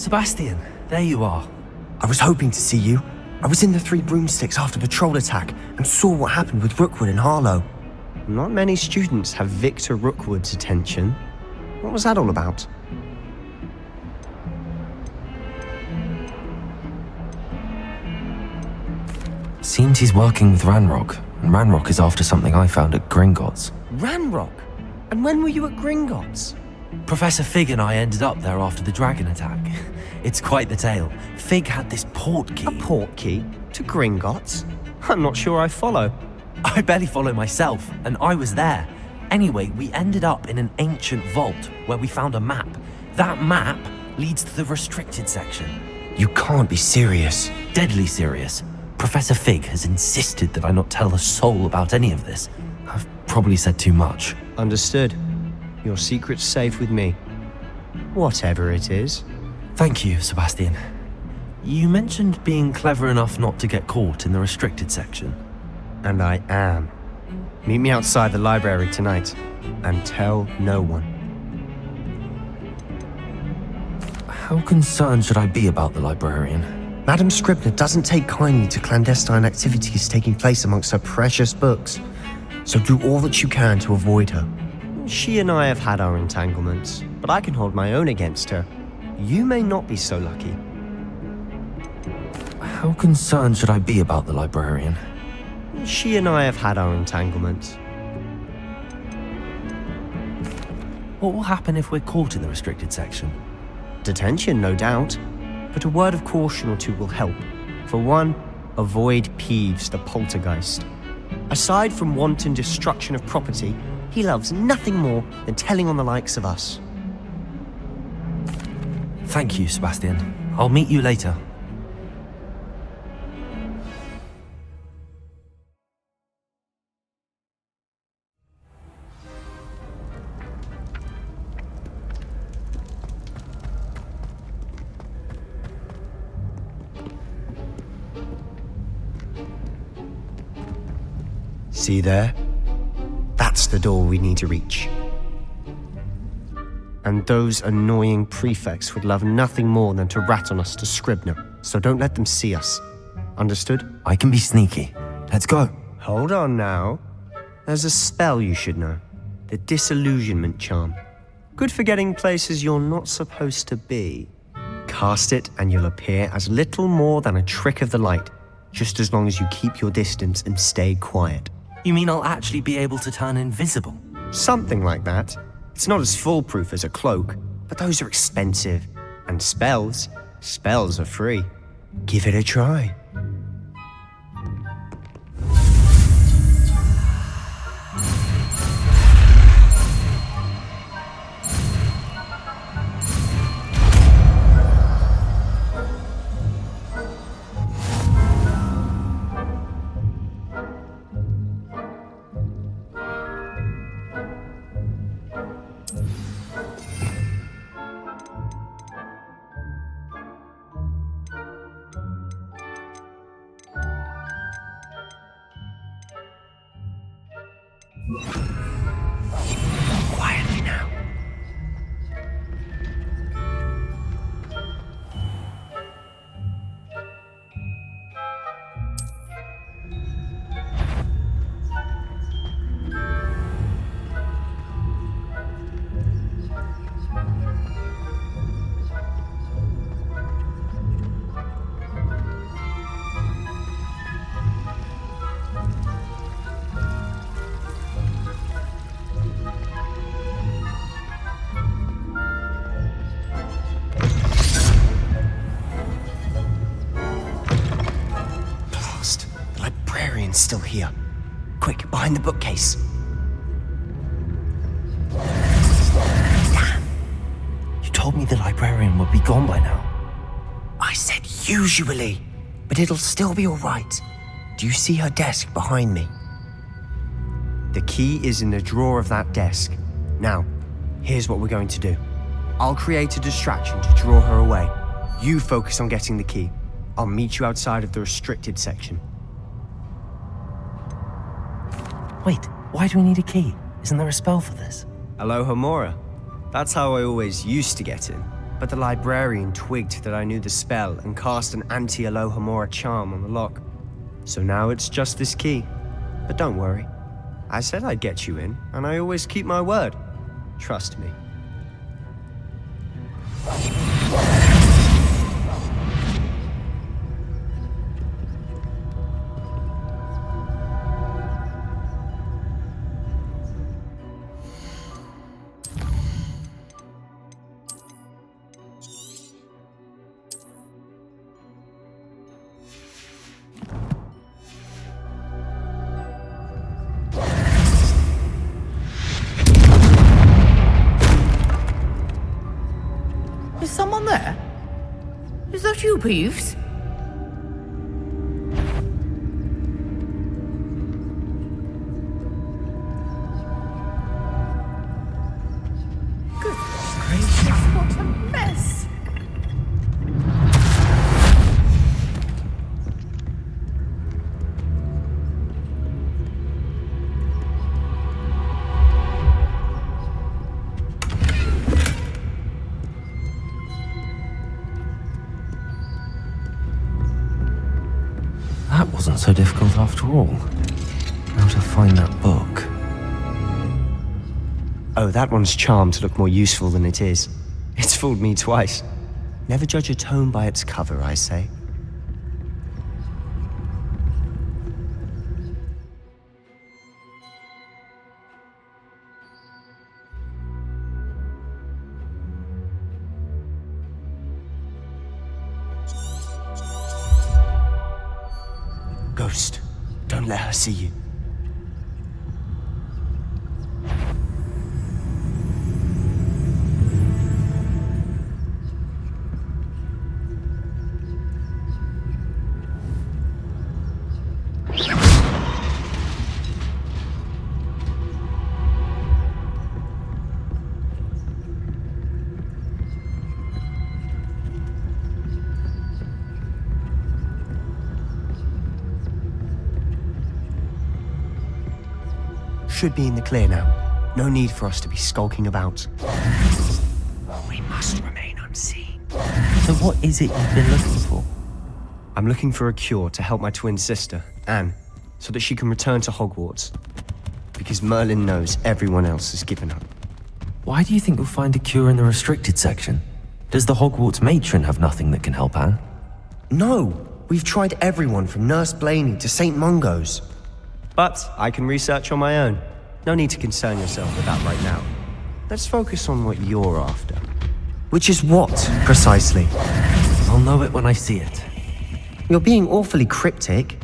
Sebastian, there you are. I was hoping to see you. I was in the Three Broomsticks after patrol attack and saw what happened with Rookwood and Harlow. Not many students have Victor Rookwood's attention. What was that all about? Seems he's working with Ranrock, and Ranrock is after something I found at Gringotts. Ranrock? And when were you at Gringotts? Professor Fig and I ended up there after the dragon attack. It's quite the tale. Fig had this port key. A port key? To Gringotts? I'm not sure I follow. I barely follow myself, and I was there. Anyway, we ended up in an ancient vault where we found a map. That map leads to the restricted section. You can't be serious. Deadly serious. Professor Fig has insisted that I not tell a soul about any of this. I've probably said too much. Understood. Your secret's safe with me. Whatever it is. Thank you, Sebastian. You mentioned being clever enough not to get caught in the restricted section. And I am. Meet me outside the library tonight, and tell no one. How concerned should I be about the librarian? Madam Scribner doesn't take kindly to clandestine activities taking place amongst her precious books, so do all that you can to avoid her. She and I have had our entanglements, but I can hold my own against her. You may not be so lucky. How concerned should I be about the librarian? She and I have had our entanglements. What will happen if we're caught in the restricted section? Detention, no doubt. But a word of caution or two will help. For one, avoid Peeves, the poltergeist. Aside from wanton destruction of property, he loves nothing more than telling on the likes of us. Thank you, Sebastian. I'll meet you later. See there? That's the door we need to reach. And those annoying prefects would love nothing more than to rat on us to Scribner, so don't let them see us. Understood? I can be sneaky. Let's go. Hold on now. There's a spell you should know. The Disillusionment Charm. Good for getting places you're not supposed to be. Cast it and you'll appear as little more than a trick of the light, just as long as you keep your distance and stay quiet. You mean I'll actually be able to turn invisible? Something like that. It's not as foolproof as a cloak, but those are expensive. And spells are free. Give it a try. Quietly now. Still here. Quick, behind the bookcase. Damn. You told me the librarian would be gone by now. I said usually, but it'll still be all right. Do you see her desk behind me? The key is in the drawer of that desk. Now, here's what we're going to do. I'll create a distraction to draw her away. You focus on getting the key. I'll meet you outside of the restricted section. Wait, why do we need a key? Isn't there a spell for this? Alohomora. That's how I always used to get in. but the librarian twigged that I knew the spell and cast an anti-Alohomora charm on the lock. So now it's just this key. But don't worry. I said I'd get you in, and I always keep my word. Trust me. Is someone there? Is that you, Peeves? Goodness gracious, what a mess! That wasn't so difficult after all. How to find that book? Oh, that one's charmed to look more useful than it is. It's fooled me twice. Never judge a tome by its cover, I say. Ghost, don't let her see you. Should be in the clear now. No need for us to be skulking about. We must remain unseen. So what is it you've been looking for? I'm looking for a cure to help my twin sister, Anne, so that she can return to Hogwarts. Because Merlin knows everyone else has given up. Why do you think you'll find a cure in the restricted section? Does the Hogwarts matron have nothing that can help Anne? No! We've tried everyone from Nurse Blaney to St. Mungo's. But I can research on my own. No need to concern yourself with that right now. Let's focus on what you're after. Which is what, precisely? I'll know it when I see it. You're being awfully cryptic.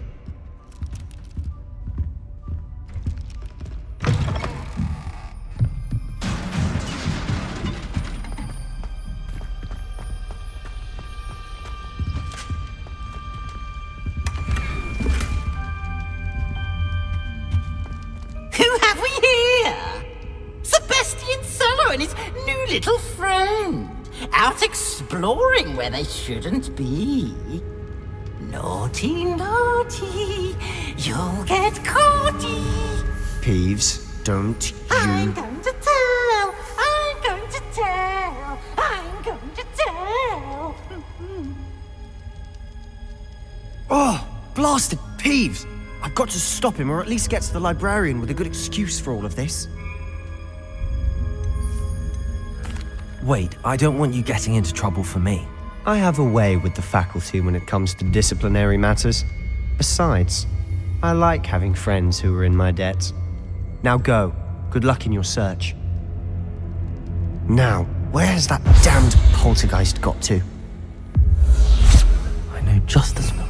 Little friend, out exploring where they shouldn't be. Naughty, naughty, you'll get caughty. Peeves, don't you... I'm going to tell, I'm going to tell, I'm going to tell. Oh, blasted Peeves! I've got to stop him, or at least get to the librarian with a good excuse for all of this. Wait, I don't want you getting into trouble for me. I have a way with the faculty when it comes to disciplinary matters. Besides, I like having friends who are in my debt. Now go. Good luck in your search. Now, where has that damned poltergeist got to? I know just the spot.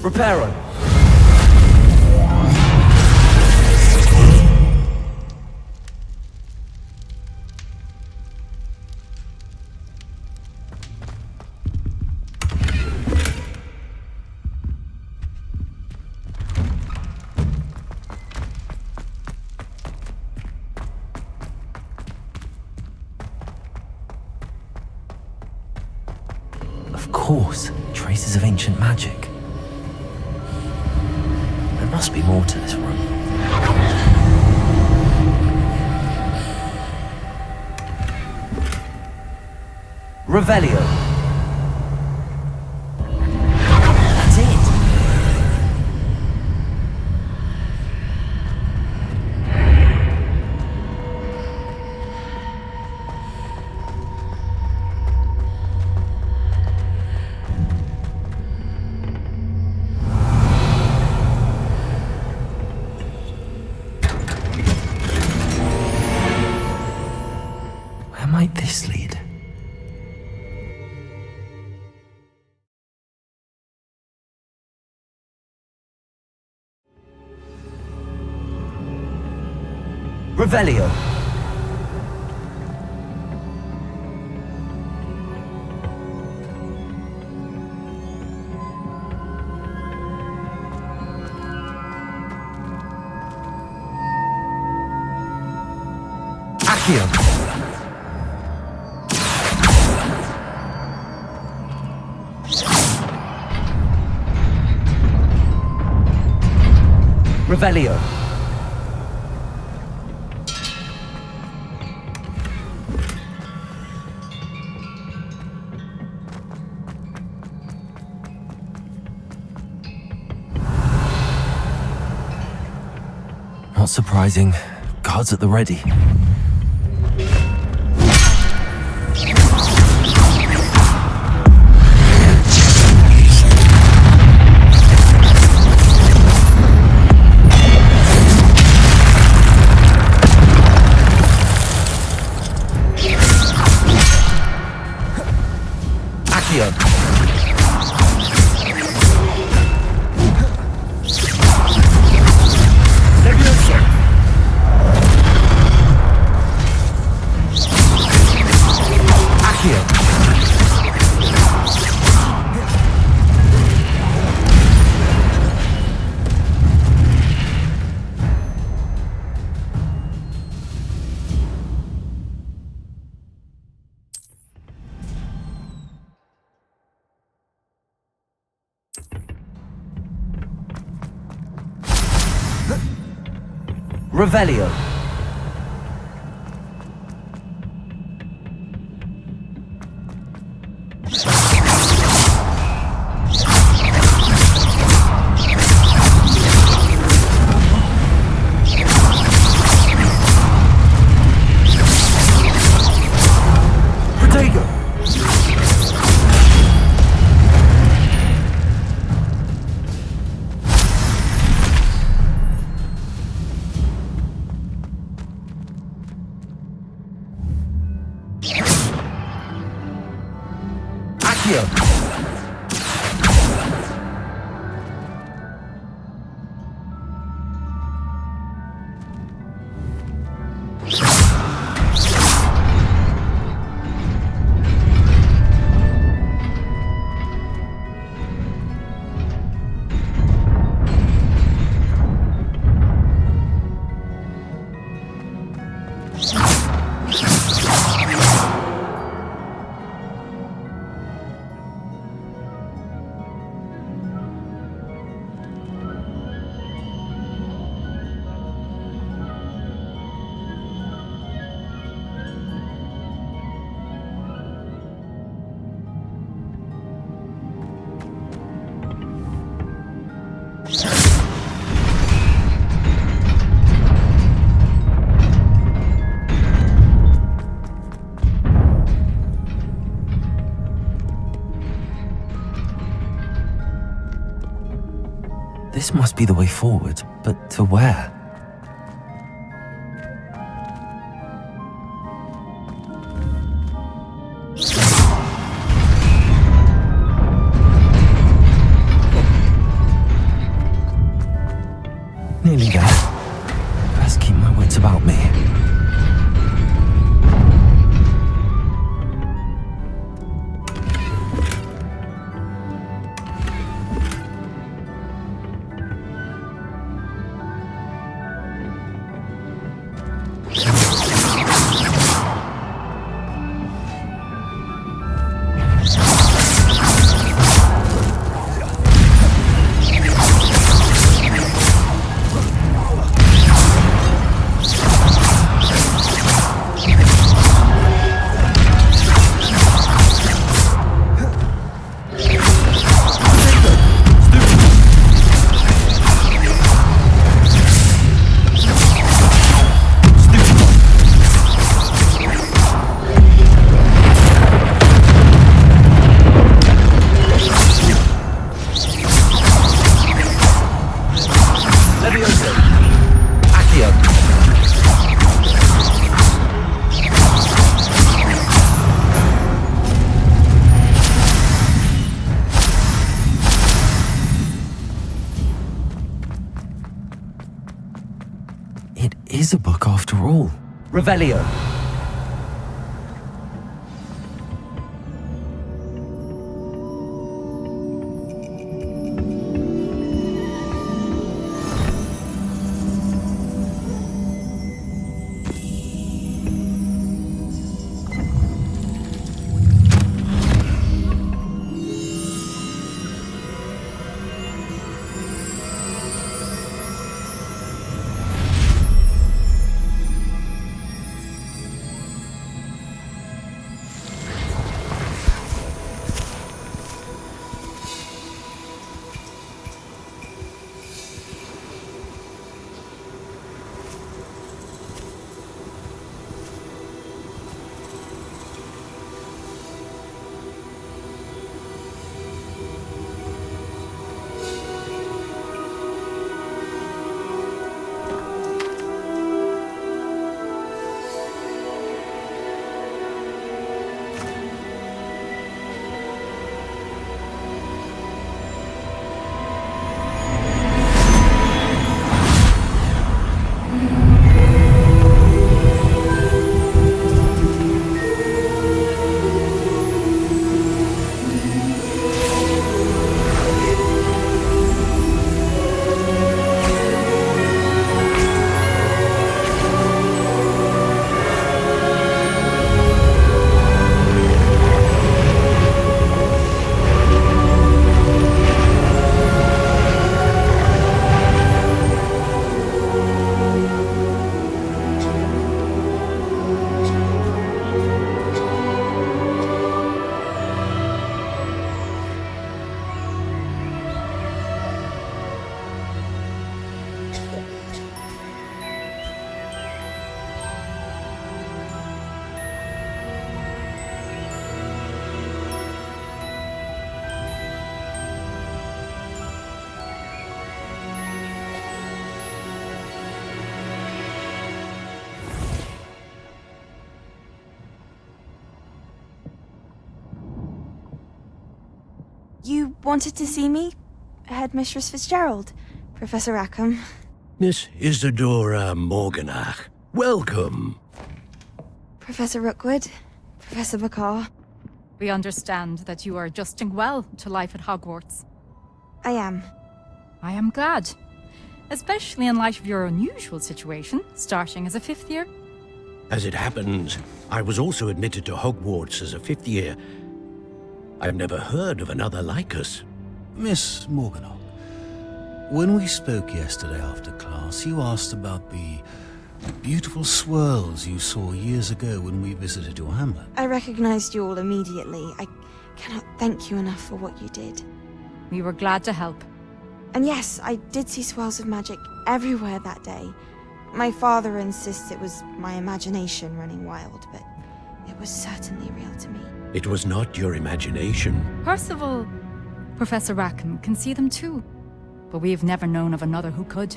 Reparo. Of course, traces of ancient magic. There must be more to this room. Revelio. That's it. Where might this lead? Revelio. Accio. Revelio. Not surprising. Guards at the ready. Accio. Revelio. Protego. Accio. This must be the way forward, but to where? Nearly there. Best keep my wits about me. is a book after all. Revelio. You wanted to see me? Headmistress Fitzgerald? Professor Rackham? Miss Isadora Morganach, welcome. Professor Rookwood? Professor Bakar? We understand that you are adjusting well to life at Hogwarts. I am. I am glad. Especially in light of your unusual situation, starting as a 5th year. As it happens, I was also admitted to Hogwarts as a 5th year. I've never heard of another like us. Miss Morganach, when we spoke yesterday after class, you asked about the beautiful swirls you saw years ago when we visited your hamlet. I recognized you all immediately. I cannot thank you enough for what you did. We were glad to help. And yes, I did see swirls of magic everywhere that day. My father insists it was my imagination running wild, but it was certainly real to me. It was not your imagination. Percival, Professor Rackham can see them too. But we've never known of another who could.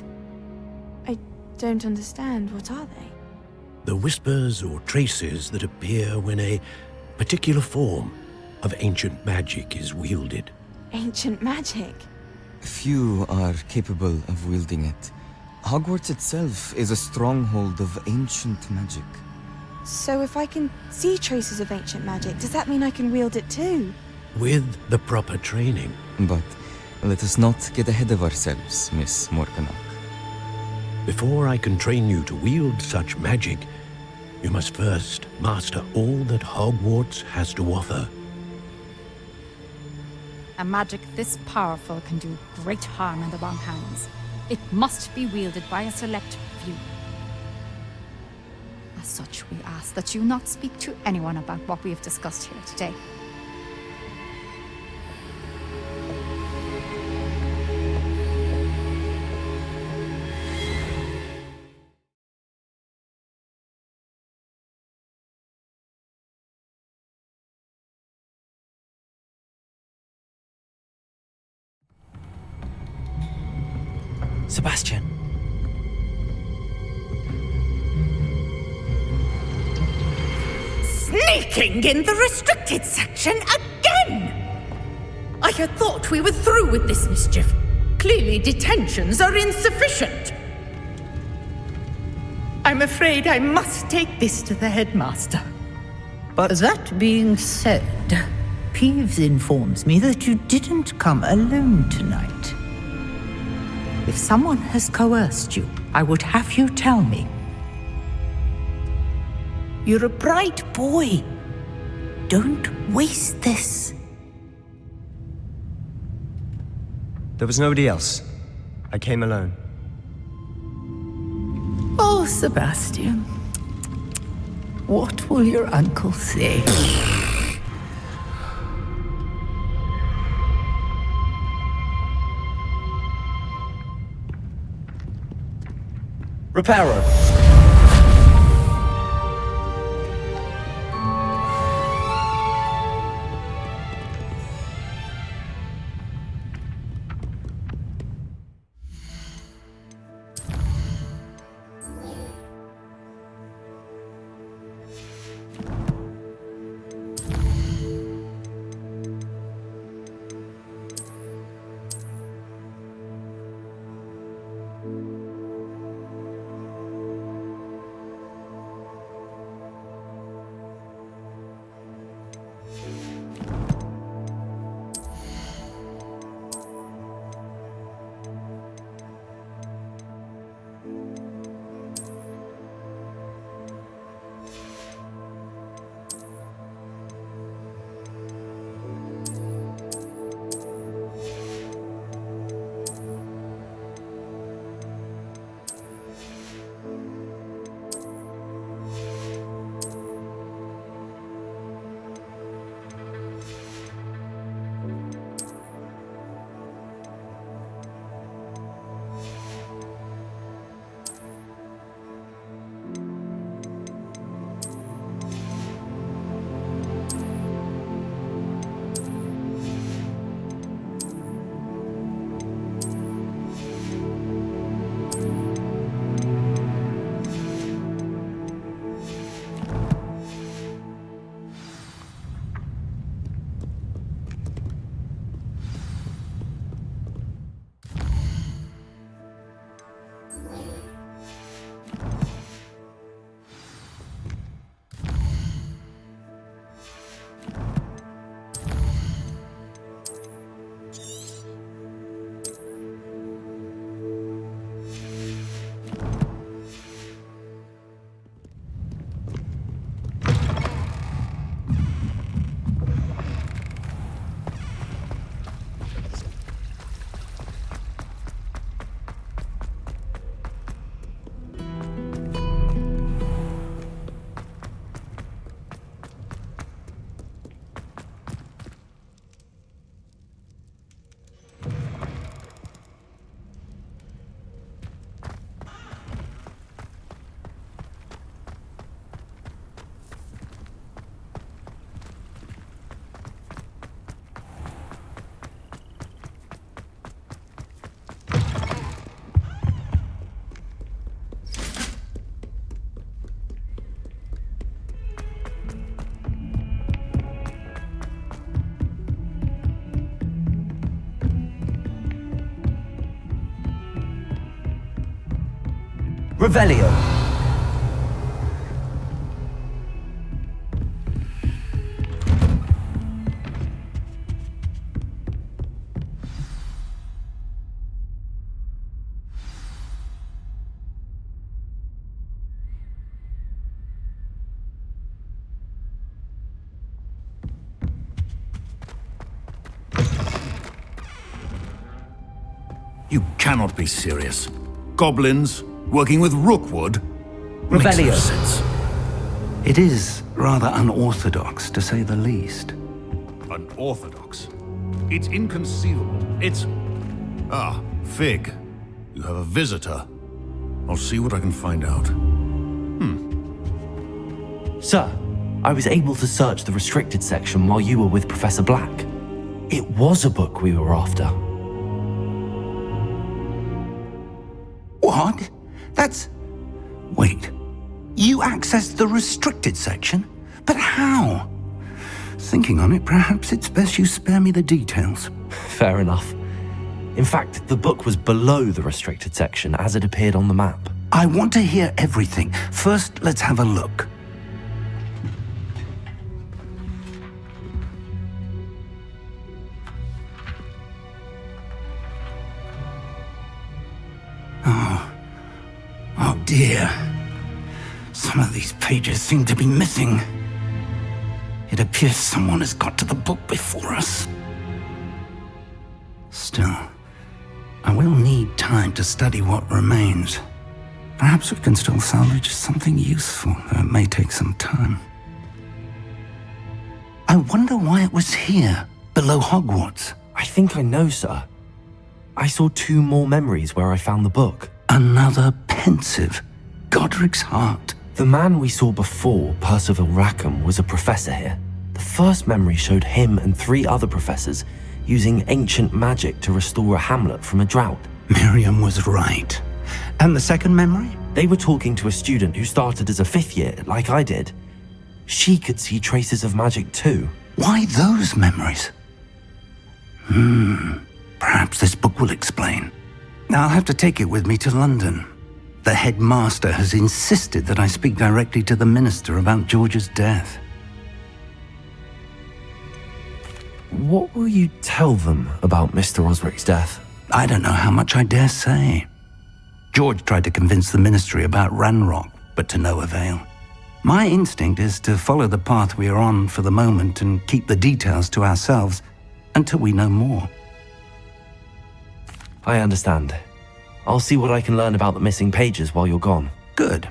I don't understand. What are they? The whispers or traces that appear when a particular form of ancient magic is wielded. Ancient magic? Few are capable of wielding it. Hogwarts itself is a stronghold of ancient magic. So if I can see traces of ancient magic, does that mean I can wield it too? With the proper training. But let us not get ahead of ourselves, Miss Morganach. Before I can train you to wield such magic, you must first master all that Hogwarts has to offer. A magic this powerful can do great harm in the wrong hands. It must be wielded by a select few. As such, we ask that you not speak to anyone about what we have discussed here today. Sebastian. Sneaking in the restricted section again! I had thought we were through with this mischief. Clearly detentions are insufficient. I'm afraid I must take this to the headmaster. But that being said, Peeves informs me that you didn't come alone tonight. If someone has coerced you, I would have you tell me. You're a bright boy. Don't waste this. There was nobody else. I came alone. Oh, Sebastian. What will your uncle say? Reparo. Revelio. You cannot be serious. Goblins working with Rookwood? Revelio. Makes no sense. It is rather unorthodox, to say the least. Unorthodox? It's inconceivable. It's... Ah, Fig. You have a visitor. I'll see what I can find out. Sir, I was able to search the restricted section while you were with Professor Black. It was a book we were after. What? That's... Wait. You accessed the restricted section? But how? Thinking on it, perhaps it's best you spare me the details. Fair enough. In fact, the book was below the restricted section as it appeared on the map. I want to hear everything. First, let's have a look. Oh dear. Some of these pages seem to be missing. It appears someone has got to the book before us. Still, I will need time to study what remains. Perhaps we can still salvage something useful, though it may take some time. I wonder why it was here, below Hogwarts. I think I know, sir. I saw 2 more memories where I found the book. Another pensive, Godric's heart. The man we saw before, Percival Rackham, was a professor here. The first memory showed him and 3 other professors using ancient magic to restore a hamlet from a drought. Miriam was right. And the second memory? They were talking to a student who started as a 5th year, like I did. She could see traces of magic too. Why those memories? Perhaps this book will explain. Now I'll have to take it with me to London. The headmaster has insisted that I speak directly to the minister about George's death. What will you tell them about Mr. Osric's death? I don't know how much I dare say. George tried to convince the ministry about Ranrock, but to no avail. My instinct is to follow the path we are on for the moment and keep the details to ourselves until we know more. I understand. I'll see what I can learn about the missing pages while you're gone. Good.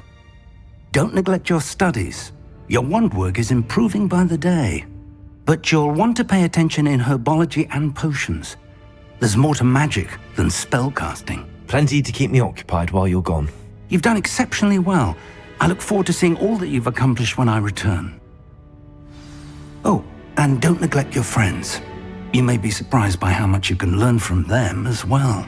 Don't neglect your studies. Your wand work is improving by the day. But you'll want to pay attention in herbology and potions. There's more to magic than spellcasting. Plenty to keep me occupied while you're gone. You've done exceptionally well. I look forward to seeing all that you've accomplished when I return. Oh, and don't neglect your friends. You may be surprised by how much you can learn from them as well.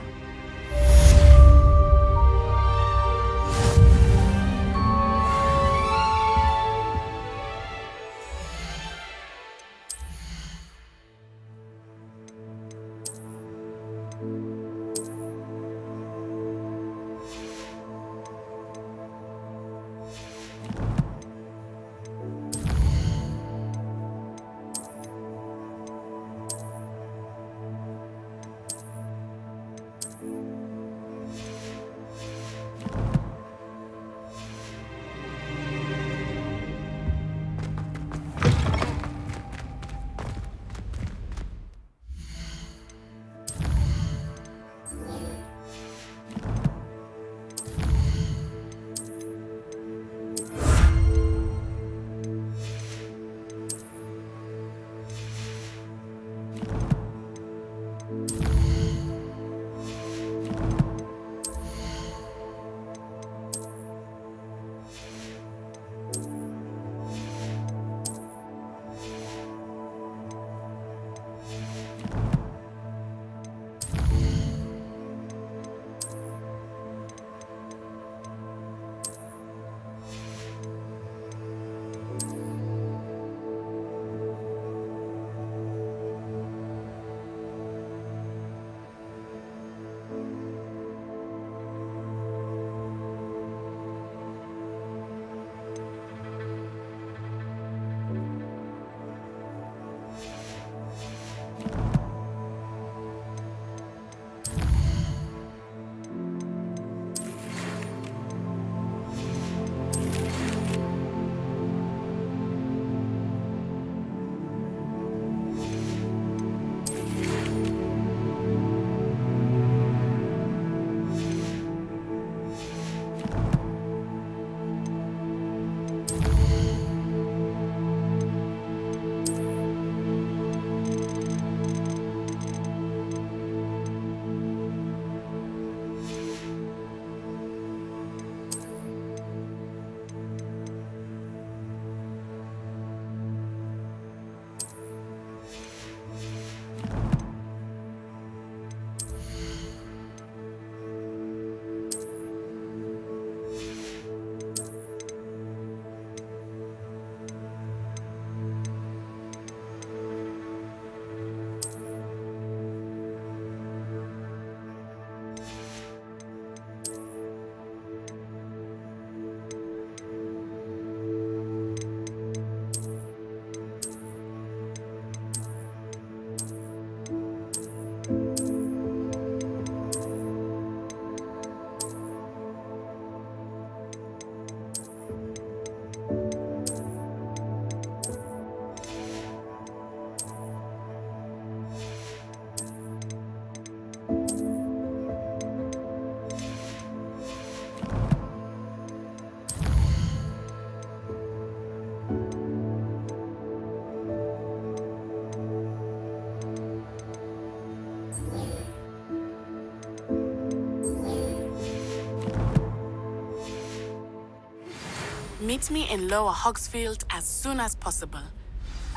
Meet me in Lower Hogsfield as soon as possible.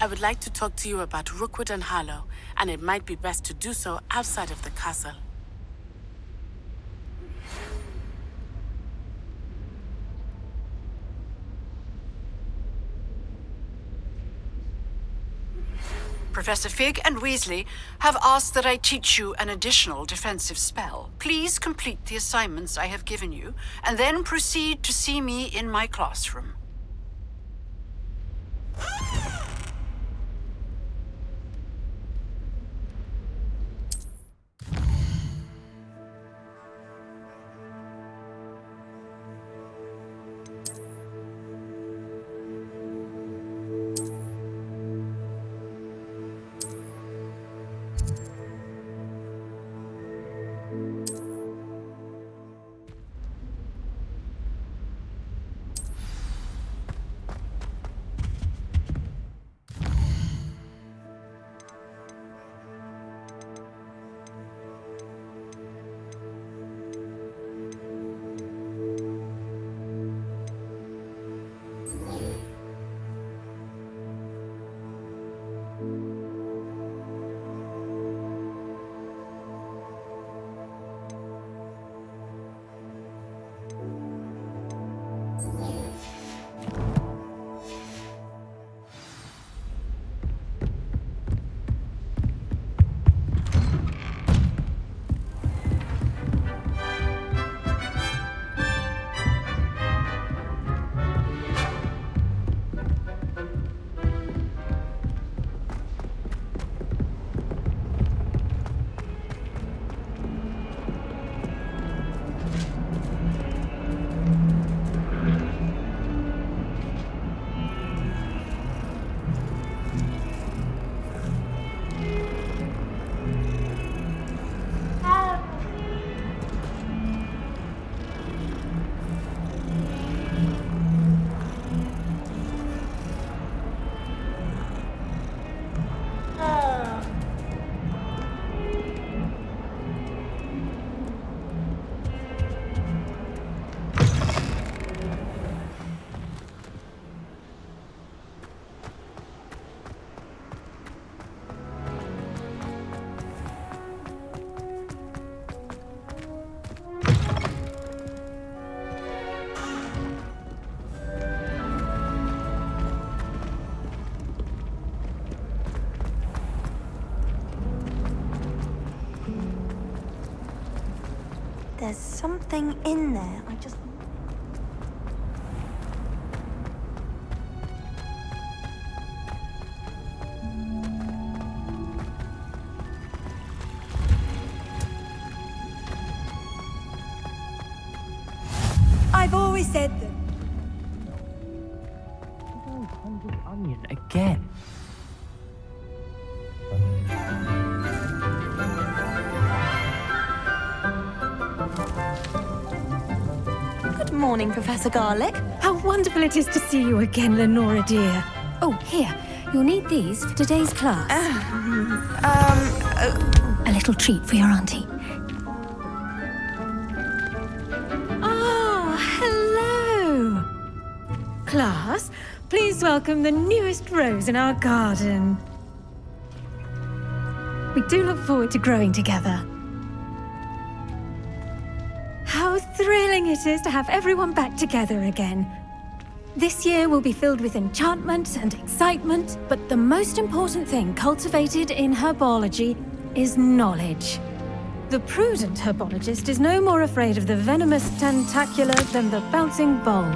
I would like to talk to you about Rookwood and Harlow, and it might be best to do so outside of the castle. Professor Fig and Weasley have asked that I teach you an additional defensive spell. Please complete the assignments I have given you, and then proceed to see me in my classroom. There's something in there. I just... I've always said that. Onion again. Good morning, Professor Garlic. How wonderful it is to see you again, Lenora dear. Oh, here. You'll need these for today's class. A little treat for your auntie. Ah, hello. Class, please welcome the newest rose in our garden. We do look forward to growing together. How thrilling it is to have everyone back together again. This year will be filled with enchantment and excitement, but the most important thing cultivated in herbology is knowledge. The prudent herbologist is no more afraid of the venomous tentacular than the bouncing bulb.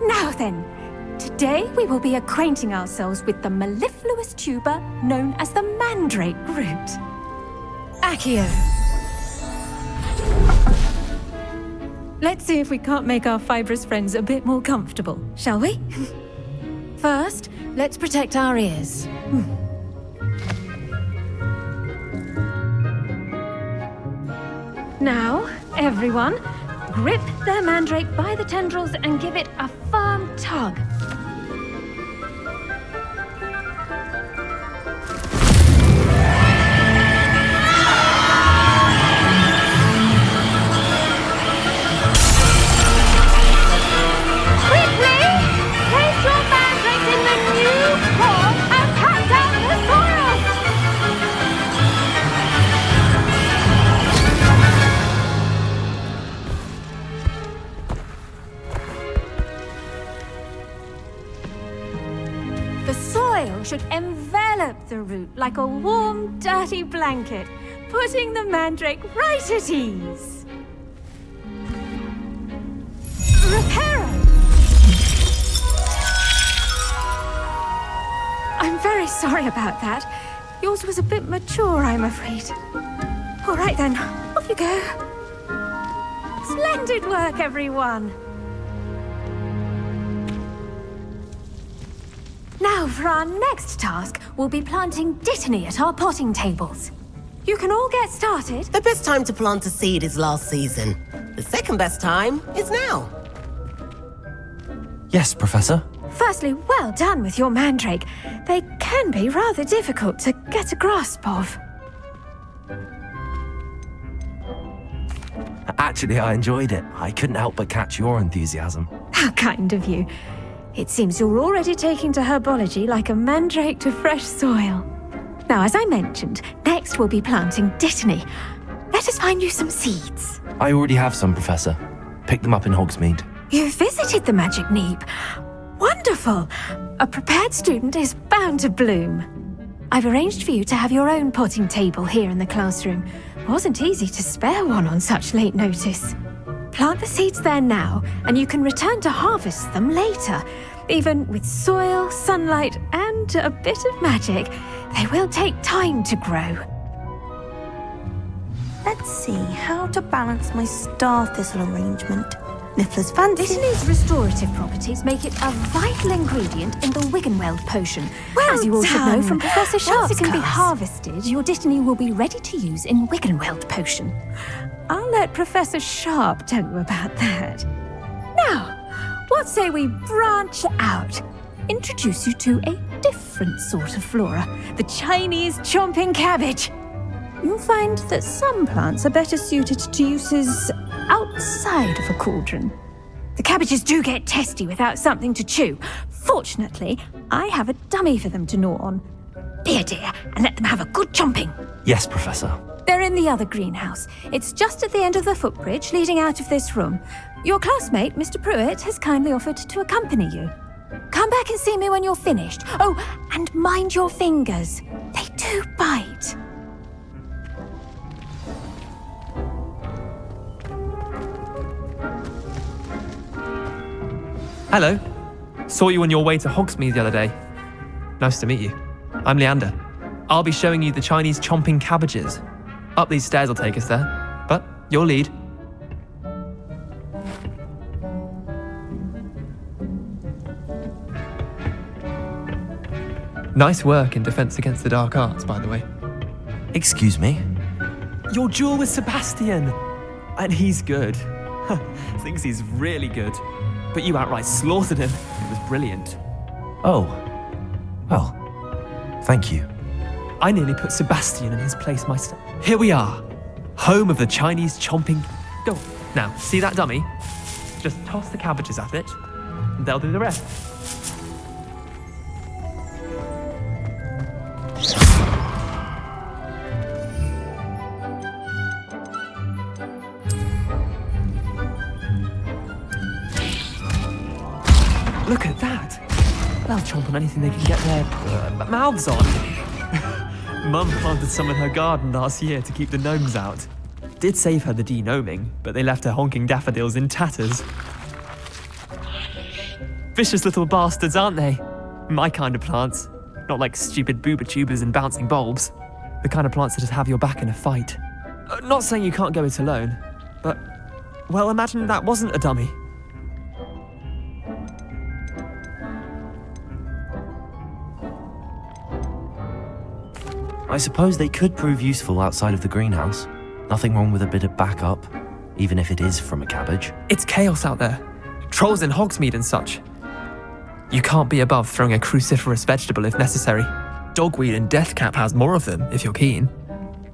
Now then, today we will be acquainting ourselves with the mellifluous tuber known as the mandrake root. Accio. Let's see if we can't make our fibrous friends a bit more comfortable, shall we? First, let's protect our ears. Now, everyone, grip their mandrake by the tendrils and give it a firm tug. The soil should envelop the root like a warm, dirty blanket, putting the mandrake right at ease. Reparo! I'm very sorry about that. Yours was a bit mature, I'm afraid. All right then, off you go. Splendid work, everyone. Now, for our next task, we'll be planting dittany at our potting tables. You can all get started. The best time to plant a seed is last season. The second best time is now. Yes, Professor. Firstly, well done with your mandrake. They can be rather difficult to get a grasp of. Actually, I enjoyed it. I couldn't help but catch your enthusiasm. How kind of you. It seems you're already taking to herbology like a mandrake to fresh soil. Now, as I mentioned, next we'll be planting dittany. Let us find you some seeds. I already have some, Professor. Picked them up in Hogsmeade. You visited the Magic Neep. Wonderful! A prepared student is bound to bloom. I've arranged for you to have your own potting table here in the classroom. Wasn't easy to spare one on such late notice. Plant the seeds there now, and you can return to harvest them later. Even with soil, sunlight, and a bit of magic, they will take time to grow. Let's see how to balance my star thistle arrangement. Niffler's fancy. Dittany's restorative properties make it a vital ingredient in the Wiggenweld potion. As you all should know from Professor Sharp's Once it can be harvested, your dittany will be ready to use in Wiggenweld potion. I'll let Professor Sharp tell you about that. Now, what say we branch out? Introduce you to a different sort of flora, the Chinese chomping cabbage. You'll find that some plants are better suited to uses outside of a cauldron. The cabbages do get testy without something to chew. Fortunately, I have a dummy for them to gnaw on. Be a dear and let them have a good chomping. Yes, Professor. They're in the other greenhouse. It's just at the end of the footbridge leading out of this room. Your classmate, Mr. Pruitt, has kindly offered to accompany you. Come back and see me when you're finished. Oh, and mind your fingers. They do bite. Hello. Saw you on your way to Hogsmeade the other day. Nice to meet you. I'm Leander. I'll be showing you the Chinese chomping cabbages. Up these stairs will take us there, but your lead. Nice work in Defense Against the Dark Arts, by the way. Excuse me? Your duel with Sebastian! And he's good. Thinks he's really good. But you outright slaughtered him. It was brilliant. Oh. Well, thank you. I nearly put Sebastian in his place myself. Here we are. Home of the Chinese chomping... Go on. Now, see that dummy? Just toss the cabbages at it, and they'll do the rest. Look at that! They'll chomp on anything they can get their mouths on. Mum planted some in her garden last year to keep the gnomes out. Did save her the de-gnoming, but they left her honking daffodils in tatters. Vicious little bastards, aren't they? My kind of plants. Not like stupid booba tubers and bouncing bulbs. The kind of plants that just have your back in a fight. Not saying you can't go it alone, but... well, imagine that wasn't a dummy. I suppose they could prove useful outside of the greenhouse. Nothing wrong with a bit of backup, even if it is from a cabbage. It's chaos out there. Trolls in Hogsmeade and such. You can't be above throwing a cruciferous vegetable if necessary. Dogweed and deathcap has more of them, if you're keen.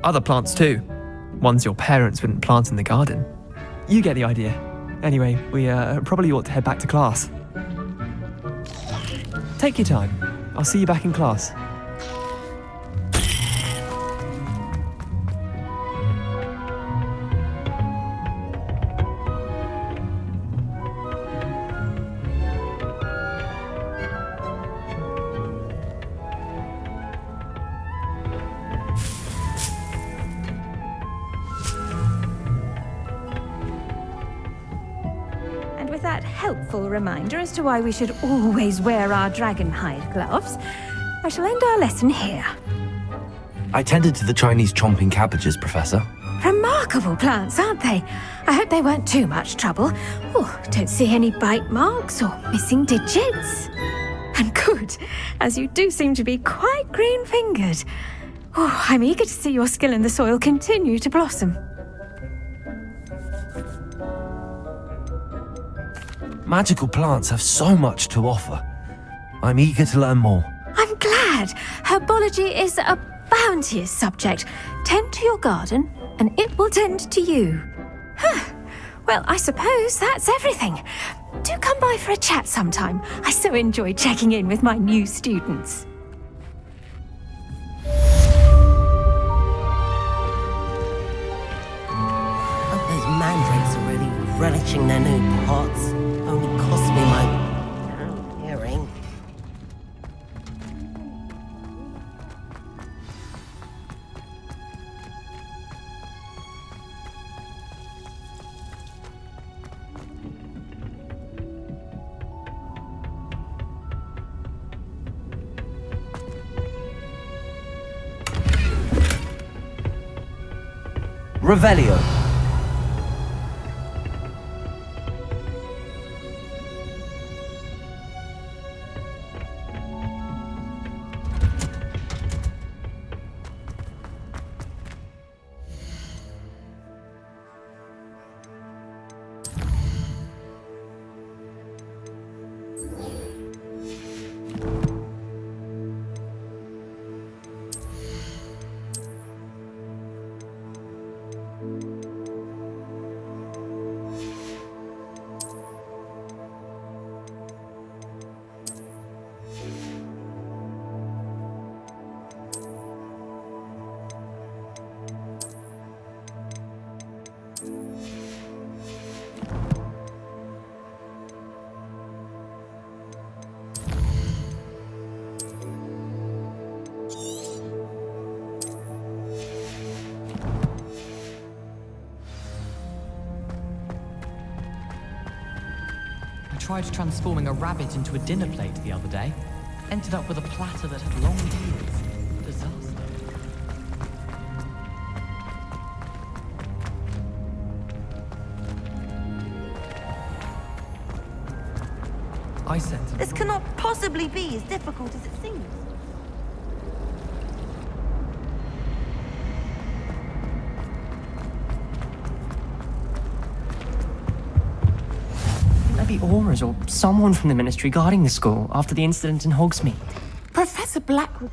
Other plants too. Ones your parents wouldn't plant in the garden. You get the idea. Anyway, we probably ought to head back to class. Take your time. I'll see you back in class. helpful reminder as to why we should always wear our dragonhide gloves, I shall end our lesson here. I tended to the Chinese chomping cabbages, Professor. Remarkable plants, aren't they? I hope they weren't too much trouble. Oh, don't see any bite marks or missing digits. And good, as you do seem to be quite green-fingered. Oh, I'm eager to see your skill in the soil continue to blossom. Magical plants have so much to offer. I'm eager to learn more. I'm glad. Herbology is a bounteous subject. Tend to your garden, and it will tend to you. Well, I suppose that's everything. Do come by for a chat sometime. I so enjoy checking in with my new students. But those mandrakes are really relishing their new pots. Only cost me my hearing. Revelio. I tried transforming a rabbit into a dinner plate the other day. Ended up with a platter that had long ears. Disaster. I sent him. This cannot possibly be as difficult as it seems. Maybe Aura's or someone from the Ministry guarding the school after the incident in Hogsmeade. Professor Blackwood.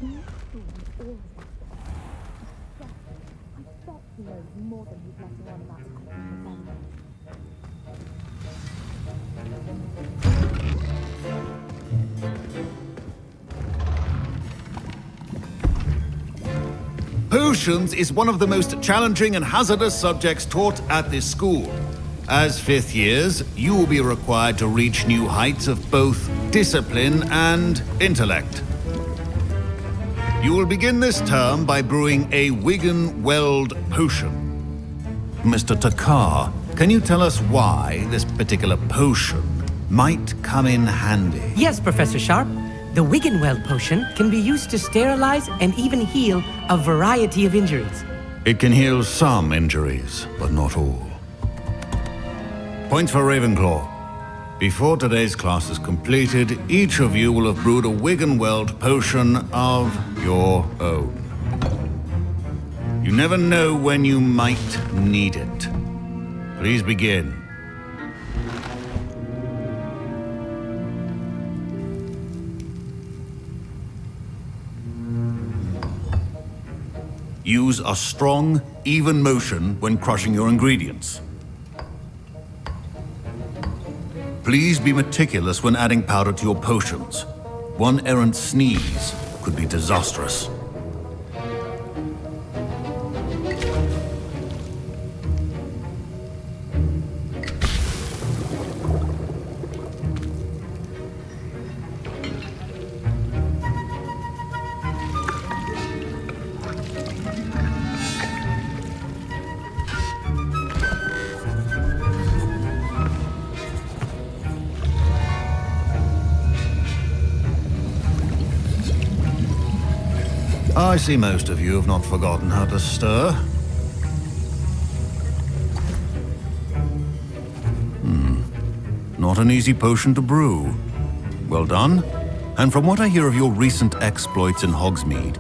Potions is one of the most challenging and hazardous subjects taught at this school. As fifth years, you will be required to reach new heights of both discipline and intellect. You will begin this term by brewing a Wigan-Weld potion. Mr. Takar, can you tell us why this particular potion might come in handy? Yes, Professor Sharp. The Wigan-Weld potion can be used to sterilize and even heal a variety of injuries. It can heal some injuries, but not all. Points for Ravenclaw. Before today's class is completed, each of you will have brewed a Wigan-Weld potion of your own. You never know when you might need it. Please begin. Use a strong, even motion when crushing your ingredients. Please be meticulous when adding powder to your potions. One errant sneeze could be disastrous. I see most of you have not forgotten how to stir. Not an easy potion to brew. Well done. And from what I hear of your recent exploits in Hogsmeade,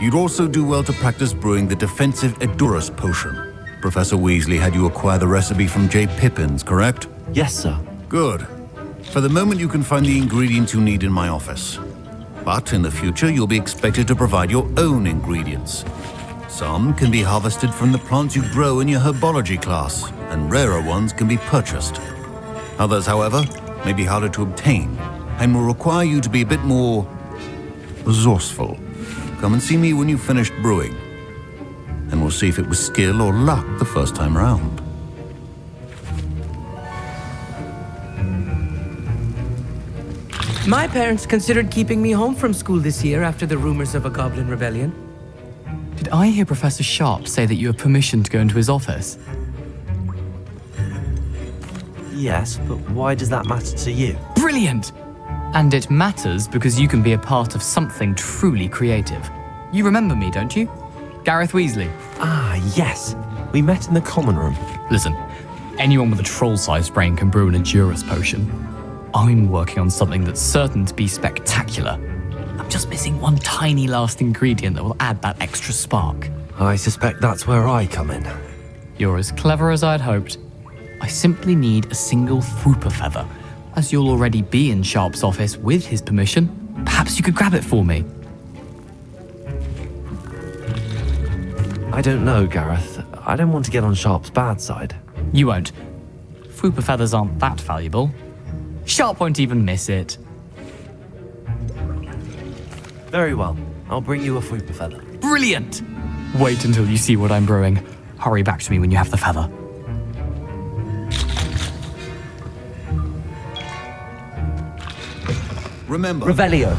you'd also do well to practice brewing the defensive Edurus potion. Professor Weasley had you acquire the recipe from J. Pippins, correct? Yes, sir. Good. For the moment, you can find the ingredients you need in my office. But in the future, you'll be expected to provide your own ingredients. Some can be harvested from the plants you grow in your herbology class, and rarer ones can be purchased. Others, however, may be harder to obtain, and will require you to be a bit more resourceful. Come and see me when you've finished brewing, and we'll see if it was skill or luck the first time round. My parents considered keeping me home from school this year after the rumors of a goblin rebellion. Did I hear Professor Sharp say that you have permission to go into his office? Yes, but why does that matter to you? Brilliant! And it matters because you can be a part of something truly creative. You remember me, don't you? Gareth Weasley. Ah, yes. We met in the common room. Listen, anyone with a troll-sized brain can brew an Edurus potion. I'm working on something that's certain to be spectacular. I'm just missing one tiny last ingredient that will add that extra spark. I suspect that's where I come in. You're as clever as I'd hoped. I simply need a single Fwooper feather. As you'll already be in Sharp's office with his permission, perhaps you could grab it for me. I don't know, Gareth. I don't want to get on Sharp's bad side. You won't. Fwooper feathers aren't that valuable. Sharp won't even miss it. Very well. I'll bring you a Fwooper feather. Brilliant! Wait until you see what I'm brewing. Hurry back to me when you have the feather. Remember, Revelio.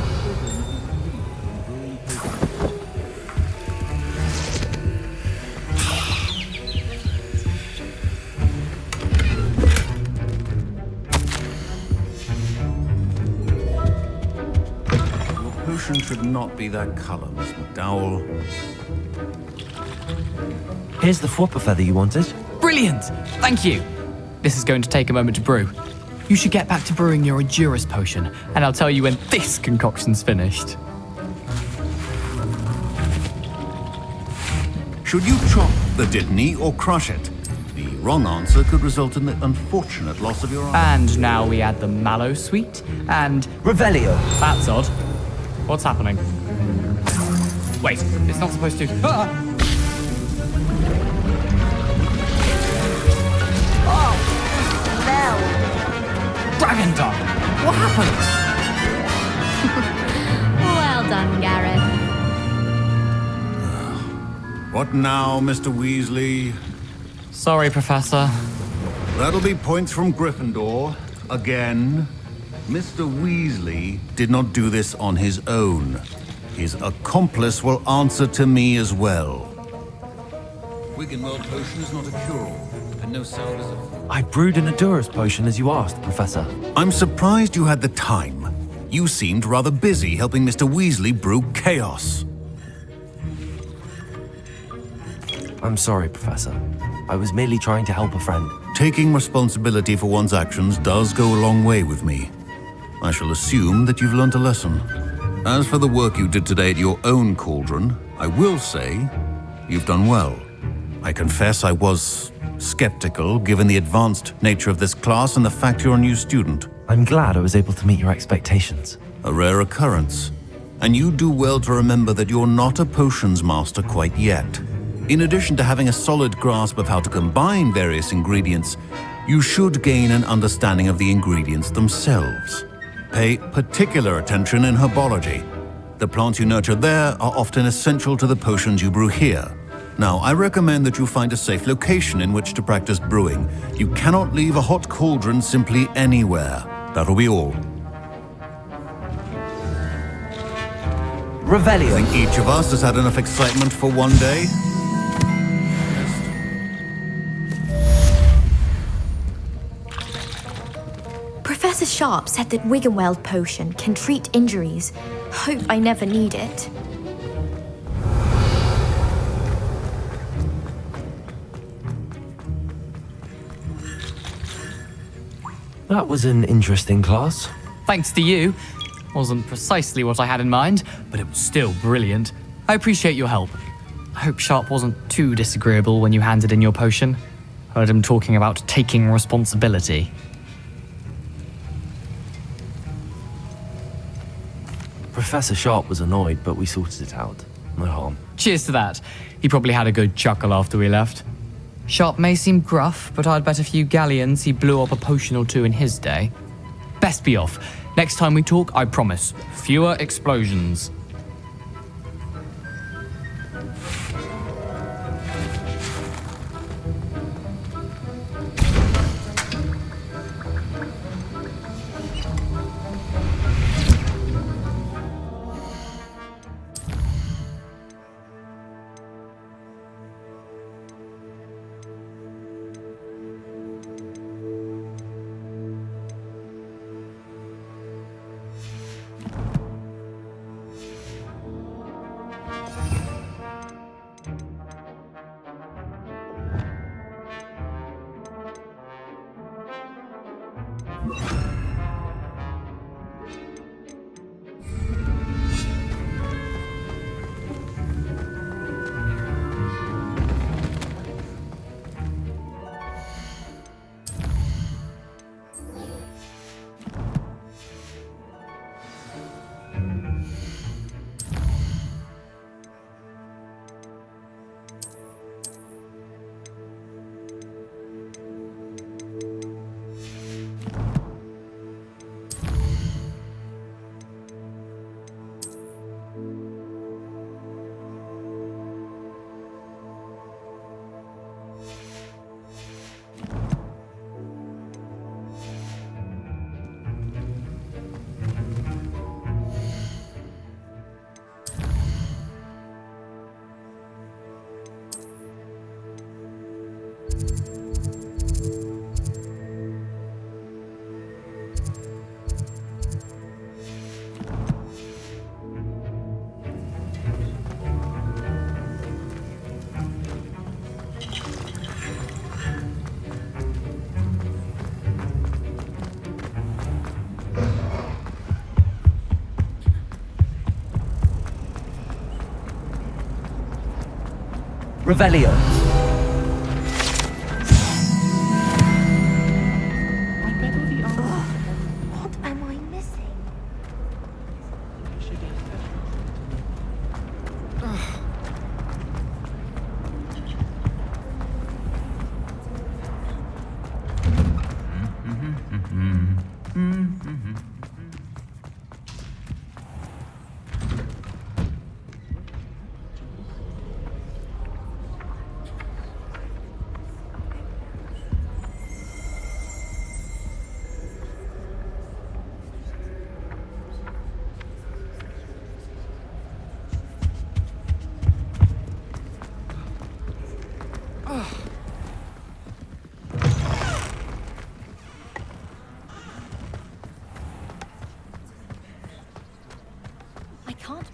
Your potion should not be that color, Miss McDowell. Here's the Fwooper feather you wanted. Brilliant! Thank you! This is going to take a moment to brew. You should get back to brewing your Edurus potion, and I'll tell you when this concoction's finished. Should you chop the Dittany or crush it? The wrong answer could result in the unfortunate loss of your eye. And now we add the Mallow Sweet and... Revelio. That's odd. What's happening? Wait, it's not supposed to... Ah! Dragon Dog! What happened? Well done, Gareth. What now, Mr. Weasley? Sorry, Professor. That'll be points from Gryffindor. Again. Mr. Weasley did not do this on his own. His accomplice will answer to me as well. Wiggenweld potion is not a cure-all, and no salvers of... I brewed an Edurus potion as you asked, Professor. I'm surprised you had the time. You seemed rather busy helping Mr. Weasley brew chaos. I'm sorry, Professor. I was merely trying to help a friend. Taking responsibility for one's actions does go a long way with me. I shall assume that you've learnt a lesson. As for the work you did today at your own cauldron, I will say you've done well. I confess I was skeptical, given the advanced nature of this class and the fact you're a new student. I'm glad I was able to meet your expectations. A rare occurrence. And you do well to remember that you're not a potions master quite yet. In addition to having a solid grasp of how to combine various ingredients, you should gain an understanding of the ingredients themselves. Pay particular attention in herbology. The plants you nurture there are often essential to the potions you brew here. Now, I recommend that you find a safe location in which to practice brewing. You cannot leave a hot cauldron simply anywhere. That'll be all. Revelio. I think each of us has had enough excitement for one day. Professor Sharp said that Wiggenweld potion can treat injuries. Hope I never need it. That was an interesting class. Thanks to you. Wasn't precisely what I had in mind, but it was still brilliant. I appreciate your help. I hope Sharp wasn't too disagreeable when you handed in your potion. Heard him talking about taking responsibility. Professor Sharp was annoyed, but we sorted it out. No harm. Cheers to that. He probably had a good chuckle after we left. Sharp may seem gruff, but I'd bet a few galleons he blew up a potion or two in his day. Best be off. Next time we talk, I promise, fewer explosions. Revelio. What am I missing?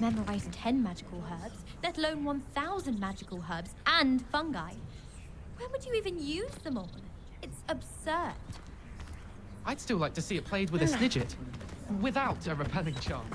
Memorize 10 magical herbs, let alone 1,000 magical herbs and fungi. Where would you even use them all? It's absurd. I'd still like to see it played with a snidget, without a repelling charm.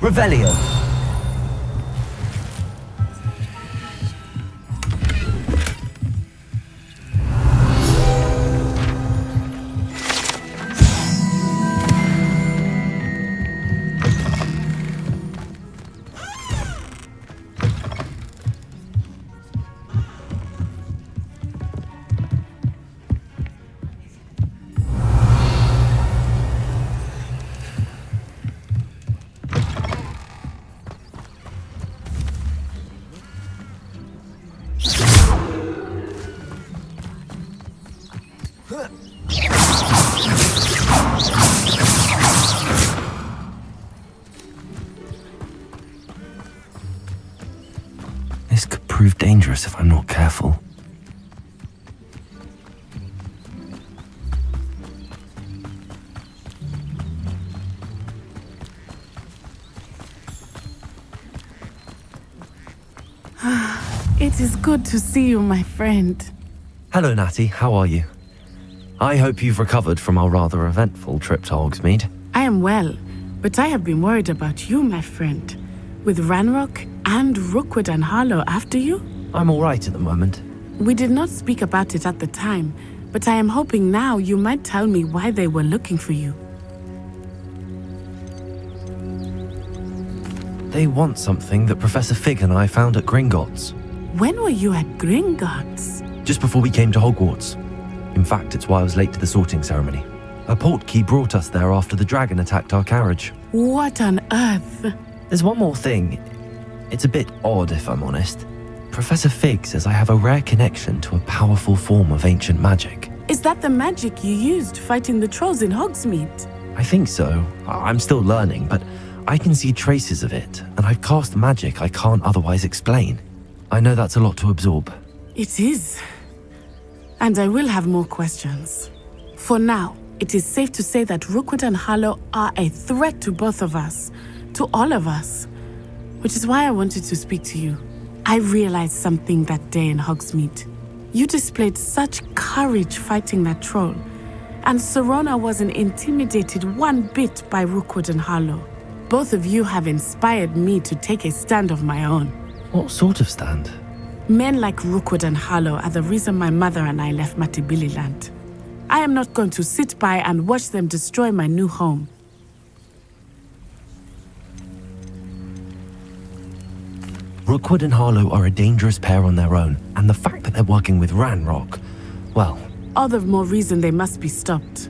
Revelio. This could prove dangerous if I'm not careful. It is good to see you, my friend. Hello, Natty. How are you? I hope you've recovered from our rather eventful trip to Hogsmeade. I am well, but I have been worried about you, my friend. With Ranrock and Rookwood and Harlow after you? I'm all right at the moment. We did not speak about it at the time, but I am hoping now you might tell me why they were looking for you. They want something that Professor Fig and I found at Gringotts. When were you at Gringotts? Just before we came to Hogwarts. In fact, it's why I was late to the sorting ceremony. A portkey brought us there after the dragon attacked our carriage. What on earth? There's one more thing. It's a bit odd, if I'm honest. Professor Fig says I have a rare connection to a powerful form of ancient magic. Is that the magic you used fighting the trolls in Hogsmeade? I think so. I'm still learning, but I can see traces of it, and I've cast magic I can't otherwise explain. I know that's a lot to absorb. It is. And I will have more questions. For now, it is safe to say that Rookwood and Harlow are a threat to both of us, to all of us, which is why I wanted to speak to you. I realized something that day in Hogsmeade. You displayed such courage fighting that troll, and Serona wasn't intimidated one bit by Rookwood and Harlow. Both of you have inspired me to take a stand of my own. What sort of stand? Men like Rookwood and Harlow are the reason my mother and I left Matabeleland. I am not going to sit by and watch them destroy my new home. Rookwood and Harlow are a dangerous pair on their own, and the fact that they're working with Ranrock, well... All the more reason they must be stopped.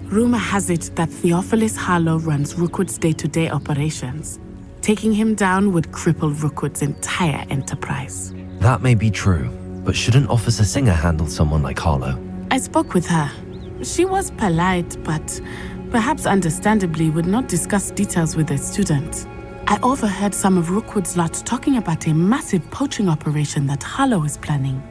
Rumor has it that Theophilus Harlow runs Rookwood's day-to-day operations. Taking him down would cripple Rookwood's entire enterprise. That may be true, but shouldn't Officer Singer handle someone like Harlow? I spoke with her. She was polite, but perhaps understandably would not discuss details with a student. I overheard some of Rookwood's lot talking about a massive poaching operation that Harlow is planning.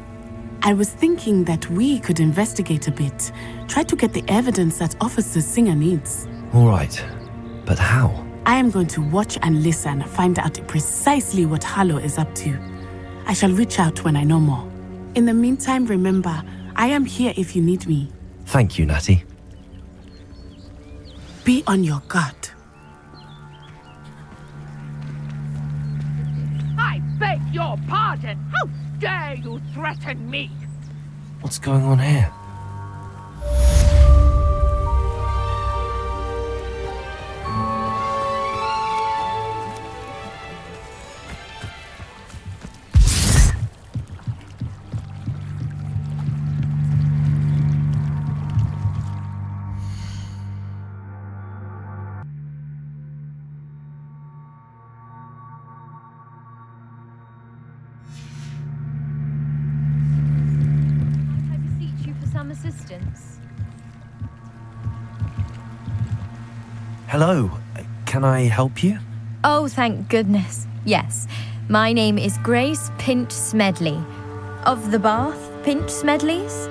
I was thinking that we could investigate a bit, try to get the evidence that Officer Singer needs. All right, but how? I am going to watch and listen, find out precisely what Harlow is up to. I shall reach out when I know more. In the meantime, remember, I am here if you need me. Thank you, Natty. Be on your guard. I beg your pardon! How dare you threaten me? What's going on here? Assistance. Hello, can I help you? Oh, thank goodness. Yes. My name is Grace Pinch Smedley. Of the Bath Pinch Smedleys?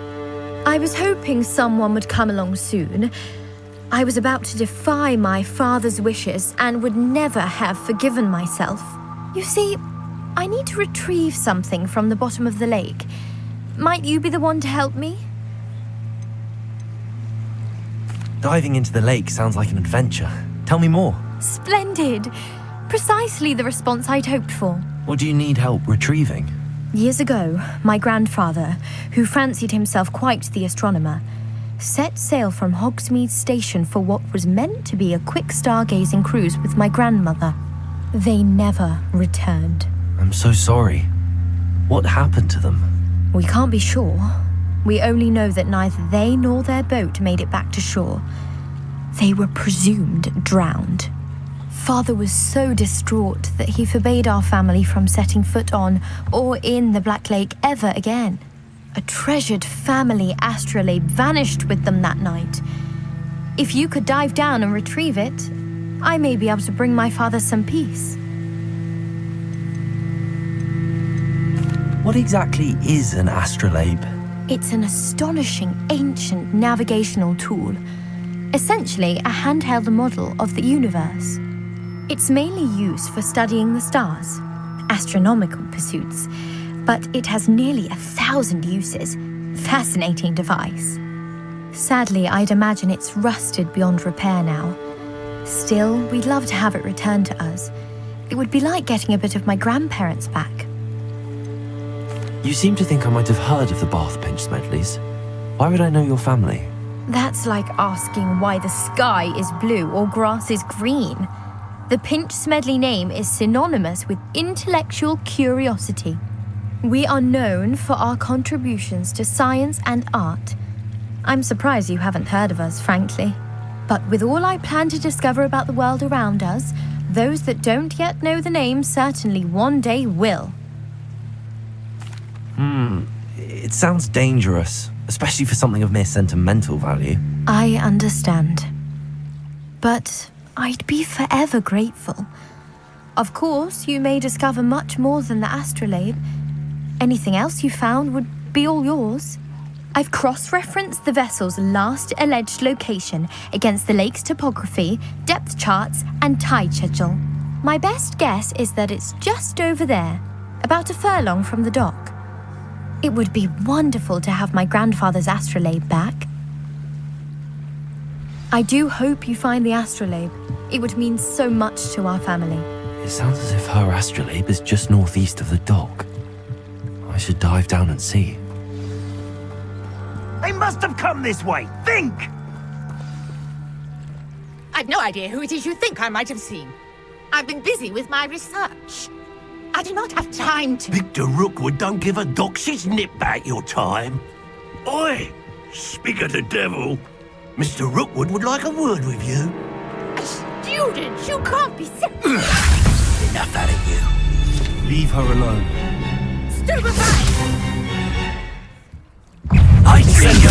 I was hoping someone would come along soon. I was about to defy my father's wishes and would never have forgiven myself. You see, I need to retrieve something from the bottom of the lake. Might you be the one to help me? Diving into the lake sounds like an adventure. Tell me more. Splendid! Precisely the response I'd hoped for. What do you need help retrieving? Years ago, my grandfather, who fancied himself quite the astronomer, set sail from Hogsmeade Station for what was meant to be a quick stargazing cruise with my grandmother. They never returned. I'm so sorry. What happened to them? We can't be sure. We only know that neither they nor their boat made it back to shore. They were presumed drowned. Father was so distraught that he forbade our family from setting foot on or in the Black Lake ever again. A treasured family astrolabe vanished with them that night. If you could dive down and retrieve it, I may be able to bring my father some peace. What exactly is an astrolabe? It's an astonishing ancient navigational tool, essentially a handheld model of the universe. It's mainly used for studying the stars, astronomical pursuits, but it has nearly 1,000 uses. Fascinating device. Sadly, I'd imagine it's rusted beyond repair now. Still, we'd love to have it returned to us. It would be like getting a bit of my grandparents back. You seem to think I might have heard of the Bath Pinch Smedleys. Why would I know your family? That's like asking why the sky is blue or grass is green. The Pinch Smedley name is synonymous with intellectual curiosity. We are known for our contributions to science and art. I'm surprised you haven't heard of us, frankly. But with all I plan to discover about the world around us, those that don't yet know the name certainly one day will. It sounds dangerous, especially for something of mere sentimental value. I understand. But I'd be forever grateful. Of course, you may discover much more than the astrolabe. Anything else you found would be all yours. I've cross-referenced the vessel's last alleged location against the lake's topography, depth charts, and tide schedule. My best guess is that it's just over there, about a furlong from the dock. It would be wonderful to have my grandfather's astrolabe back. I do hope you find the astrolabe. It would mean so much to our family. It sounds as if her astrolabe is just northeast of the dock. I should dive down and see. They must have come this way. Think! I've no idea who it is you think I might have seen. I've been busy with my research. I do not have time to... Victor Rookwood don't give a doxy's nip back your time. Oi! Speak of the devil. Mr. Rookwood would like a word with you. A student? You can't be sick. Enough out of you. Leave her alone. Stupefy! I see you!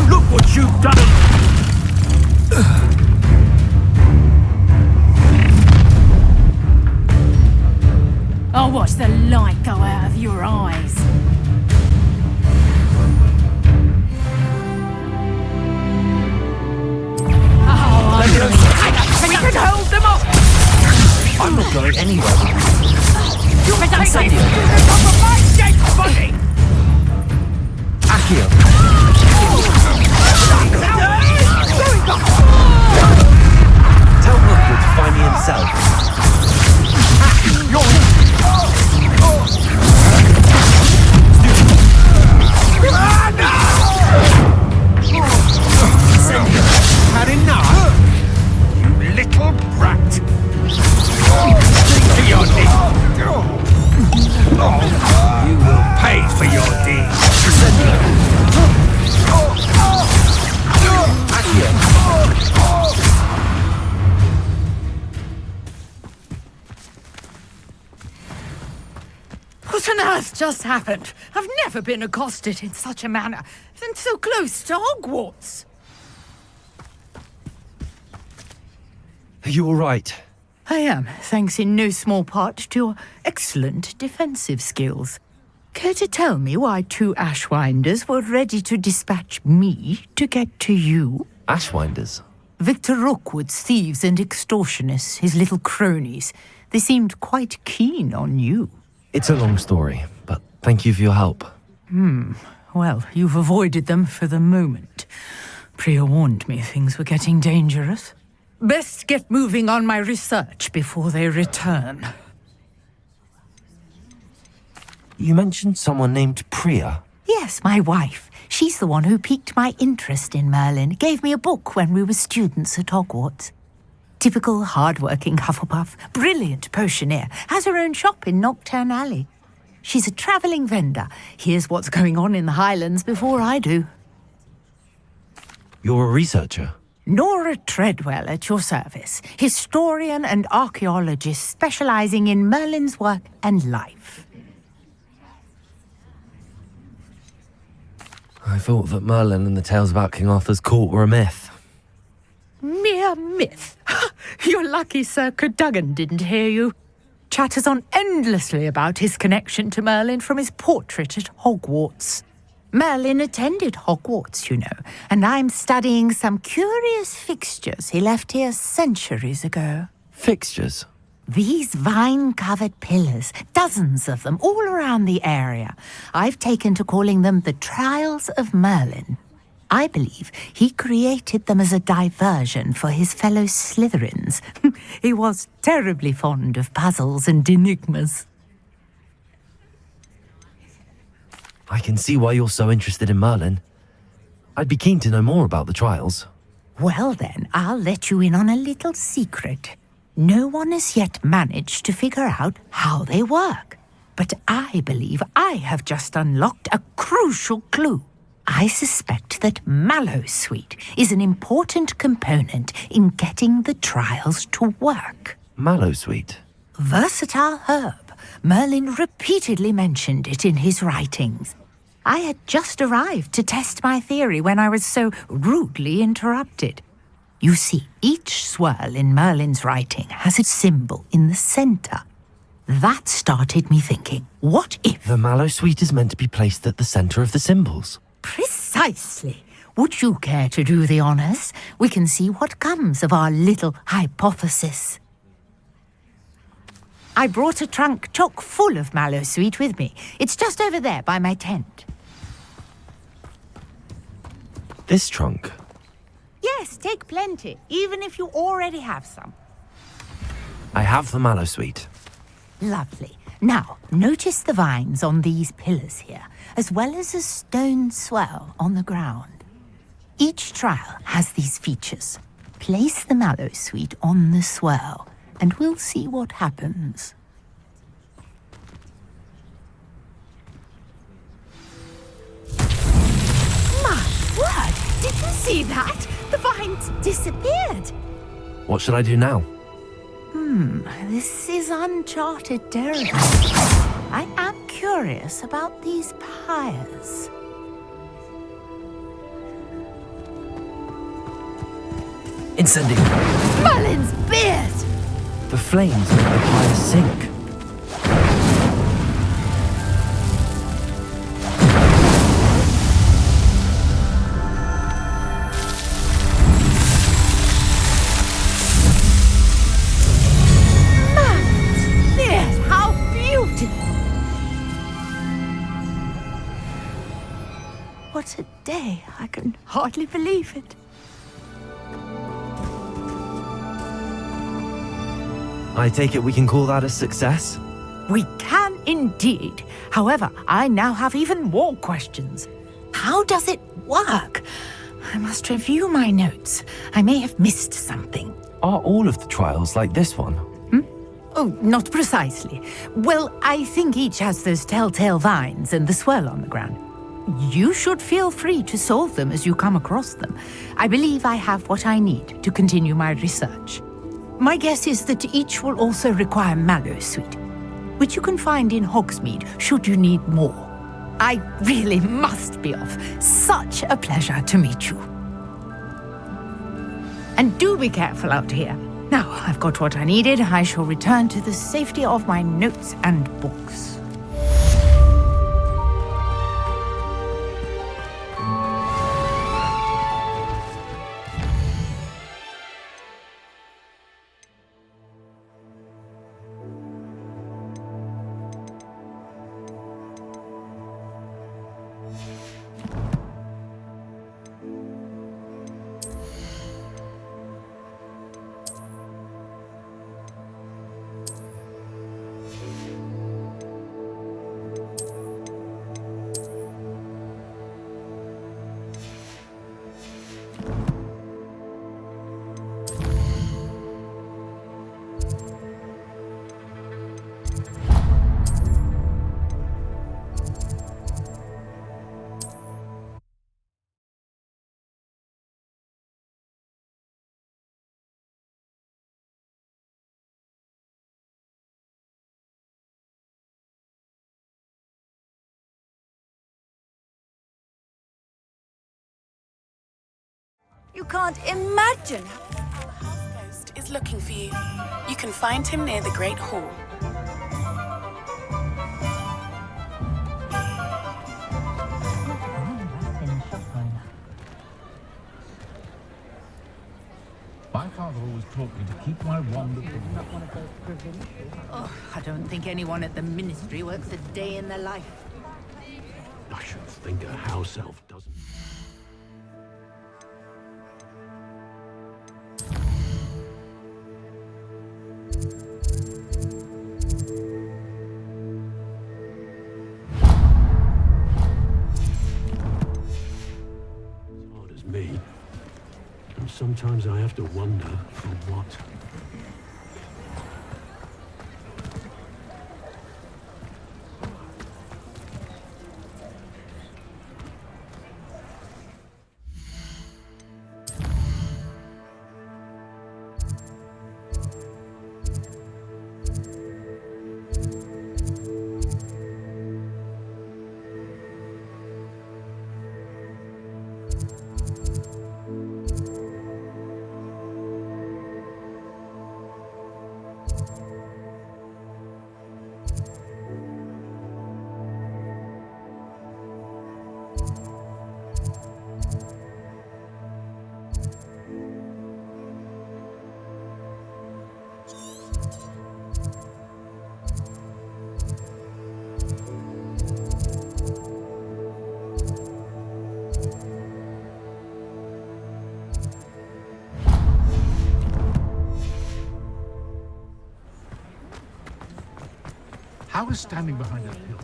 Look what you've done! I'll watch the light go out of your eyes. Oh, I'm going to... We can hold them off! I'm not going anywhere with you. You're taking Sandy. students off of my dead body! Akio. Tell Rookwood to find me himself. Had enough? You little brat! To your knee! You will pay for your deeds! What on earth just happened? I've never been accosted in such a manner, and so close to Hogwarts. Are you all right? I am, thanks in no small part to your excellent defensive skills. Care to tell me why two Ashwinders were ready to dispatch me to get to you? Ashwinders? Victor Rookwood's thieves and extortionists, his little cronies. They seemed quite keen on you. It's a long story, but thank you for your help. Well, you've avoided them for the moment. Priya warned me things were getting dangerous. Best get moving on my research before they return. You mentioned someone named Priya. Yes, my wife. She's the one who piqued my interest in Merlin. Gave me a book when we were students at Hogwarts. Typical hard-working Hufflepuff, brilliant potioneer, has her own shop in Nocturne Alley. She's a travelling vendor. Hears what's going on in the Highlands before I do. You're a researcher? Nora Treadwell at your service, historian and archaeologist specialising in Merlin's work and life. I thought that Merlin and the tales about King Arthur's court were a myth. Mere myth. You're lucky Sir Cadogan didn't hear you. Chatters on endlessly about his connection to Merlin from his portrait at Hogwarts. Merlin attended Hogwarts, you know, and I'm studying some curious fixtures he left here centuries ago. Fixtures? These vine-covered pillars, dozens of them, all around the area. I've taken to calling them the Trials of Merlin. I believe he created them as a diversion for his fellow Slytherins. He was terribly fond of puzzles and enigmas. I can see why you're so interested in Merlin. I'd be keen to know more about the trials. Well then, I'll let you in on a little secret. No one has yet managed to figure out how they work. But I believe I have just unlocked a crucial clue. I suspect that mallowsweet is an important component in getting the trials to work. Mallowsweet? Versatile herb. Merlin repeatedly mentioned it in his writings. I had just arrived to test my theory when I was so rudely interrupted. You see, each swirl in Merlin's writing has a symbol in the center. That started me thinking, what if... The mallowsweet is meant to be placed at the center of the symbols. Precisely. Would you care to do the honors? We can see what comes of our little hypothesis. I brought a trunk chock full of mallowsweet with me. It's just over there by my tent. This trunk? Yes, take plenty, even if you already have some. I have the mallowsweet. Lovely. Now, notice the vines on these pillars here, as well as a stone swell on the ground. Each trial has these features. Place the mallowsweet on the swell, and we'll see what happens. My word! Did you see that? The vines disappeared. What should I do now? This is uncharted territory. I am curious about these pyres. Incendiing! Merlin's beard! The flames make the pyres sink. What a day. I can hardly believe it. I take it we can call that a success? We can indeed. However, I now have even more questions. How does it work? I must review my notes. I may have missed something. Are all of the trials like this one? Oh, not precisely. Well, I think each has those telltale vines and the swirl on the ground. You should feel free to solve them as you come across them. I believe I have what I need to continue my research. My guess is that each will also require mallowsweet, which you can find in Hogsmeade should you need more. I really must be off. Such a pleasure to meet you. And do be careful out here. Now I've got what I needed, I shall return to the safety of my notes and books. You can't imagine. Ghost is looking for you. You can find him near the Great Hall. My father always taught me to keep my wand at the Oh, I don't think anyone at the ministry works a day in their life. I should think a house elf doesn't. As hard as me. And sometimes I have to wonder for what. How is standing behind that hill?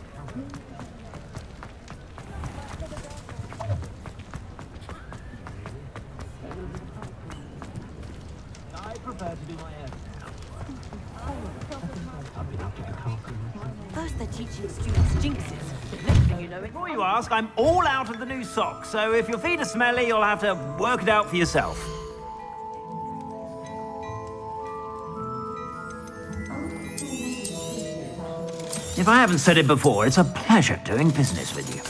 I prefer to do my own. I've been up to the carpet. First they're teaching students jinxes. Next thing you know it. Before you ask, I'm all out of the new socks, so if your feet are smelly, you'll have to work it out for yourself. If I haven't said it before, it's a pleasure doing business with you.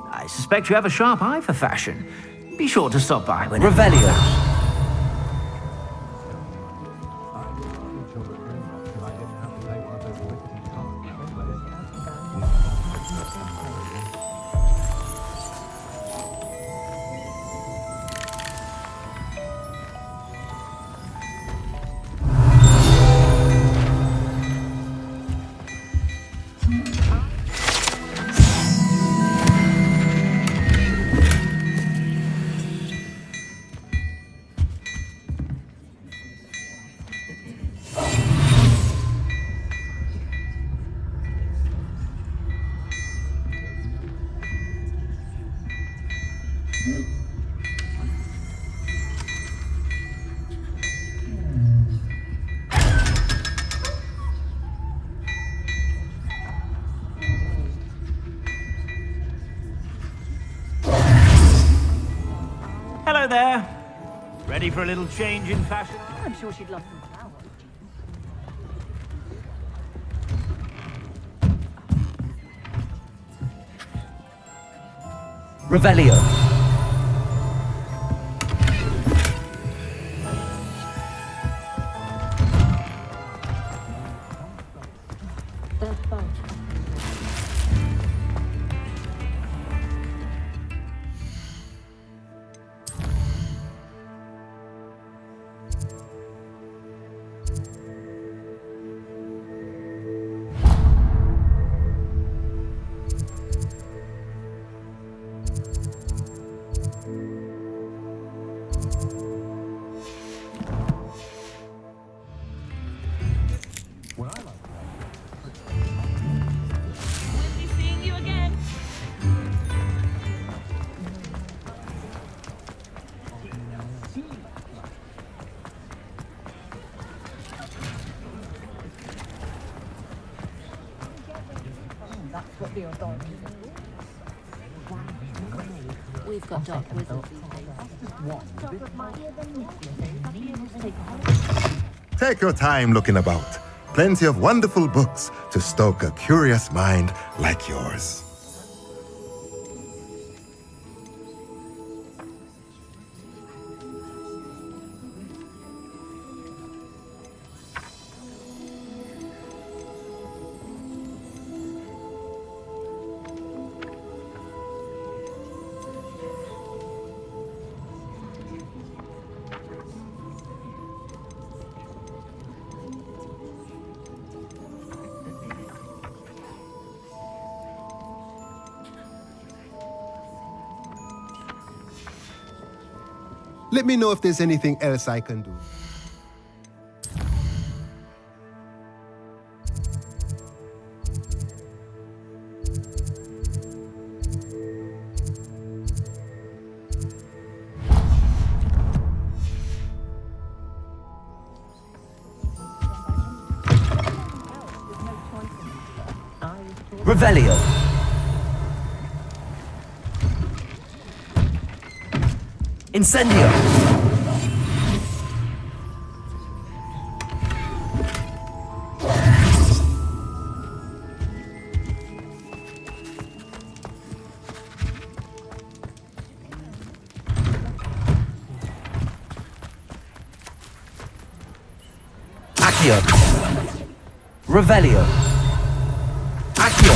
I suspect you have a sharp eye for fashion. Be sure to stop by when Revelio. Hello there. Ready for a little change in fashion? I'm sure she'd love some flowers. Revelio. what the authorities are. We've got dark wizards these days. Take your time looking about. Plenty of wonderful books to stoke a curious mind like yours. Let me know if there's anything else I can do. Revelio. Incendio. Accio. Revelio. Accio.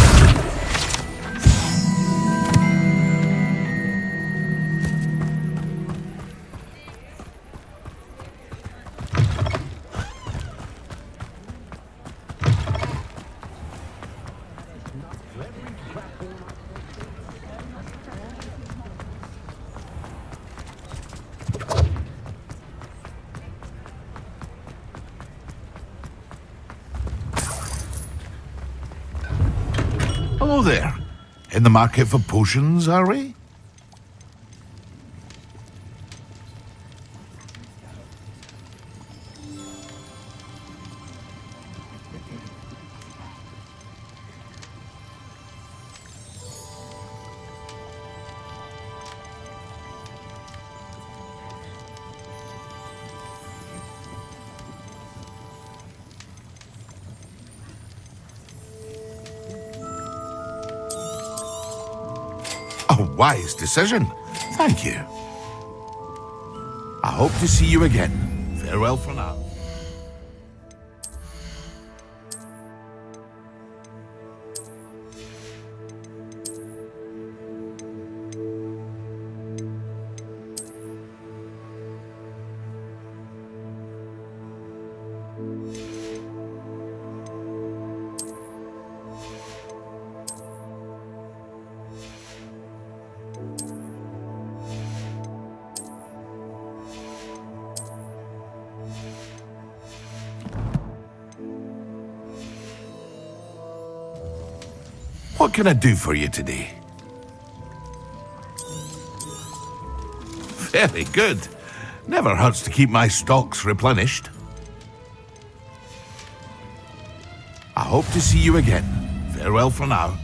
Hello there. In the market for potions, are we? A wise decision. Thank you. I hope to see you again. Farewell for now. What can I do for you today? Very good. Never hurts to keep my stocks replenished. I hope to see you again. Farewell for now.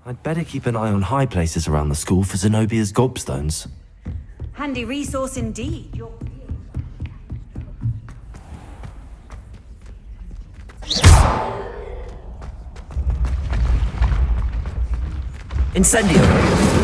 I'd better keep an eye on high places around the school for Zenobia's gobstones. Handy resource indeed. Incendio!